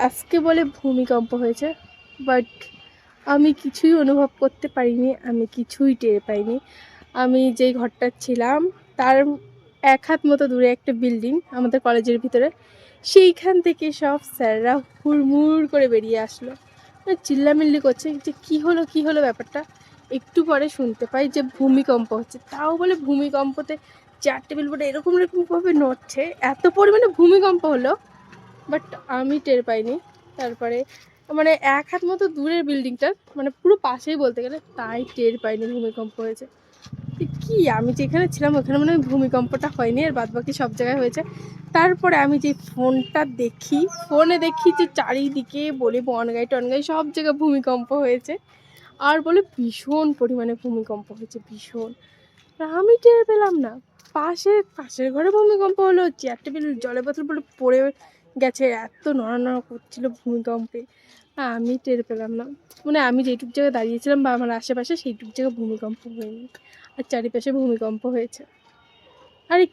আজকে বলে ভূমিকম্প হয়েছে, বাট আমি কিছুই অনুভব করতে পারিনি, আমি কিছুই টের পাইনি। আমি যেই ঘরটা ছিলাম তার ১ হাত মতো দূরে একটা বিল্ডিং আমাদের কলেজের ভিতরে। সেইখান থেকে সব স্যাররা হুড়মুড় করে বেরিয়ে আসলো। চিল্লামিল্লি করছে যে কী হলো কী হলো ব্যাপারটা। একটু পরে শুনতে পাই যে ভূমিকম্প হচ্ছে। তাও বলে ভূমিকম্পতে চেয়ার টেবিলগুলো এরকম এরকমভাবে নড়ছে, এত পরিমাণে ভূমিকম্প হলো। বাট আমি টের পাইনি। তারপরে মানে ১ হাত মতো দূরের বিল্ডিংটার মানে পুরো পাশেই বলতে গেলে, তাই টের পাইনি ভূমিকম্প হয়েছে। কি আমি যেখানে ছিলাম ওখানে মনে হয় ভূমিকম্পটা হয়নি, আর বাদবাকি সব জায়গায় হয়েছে। তারপরে আমি যে ফোনটা দেখি, ফোনে দেখি যে চারিদিকে বলে বনগাই টনগাই সব জায়গায় ভূমিকম্প হয়েছে। আর বলে ভীষণ পরিমাণে ভূমিকম্প হয়েছে, ভীষণ। আর আমি টের পেলাম না। পাশের ঘরে ভূমিকম্প হলো, চেয়ার টেবিল জলের বোতল পুরো পড়ে গেছে, এত নড়ানড়া করছিল ভূমিকম্পে। আমি টের পেলাম না। মানে আমি যেটুক জায়গায় দাঁড়িয়েছিলাম বা আমার আশেপাশে সেইটুক জায়গায় ভূমিকম্প হয়নি, আর চারিপাশে ভূমিকম্প হয়েছে। আরে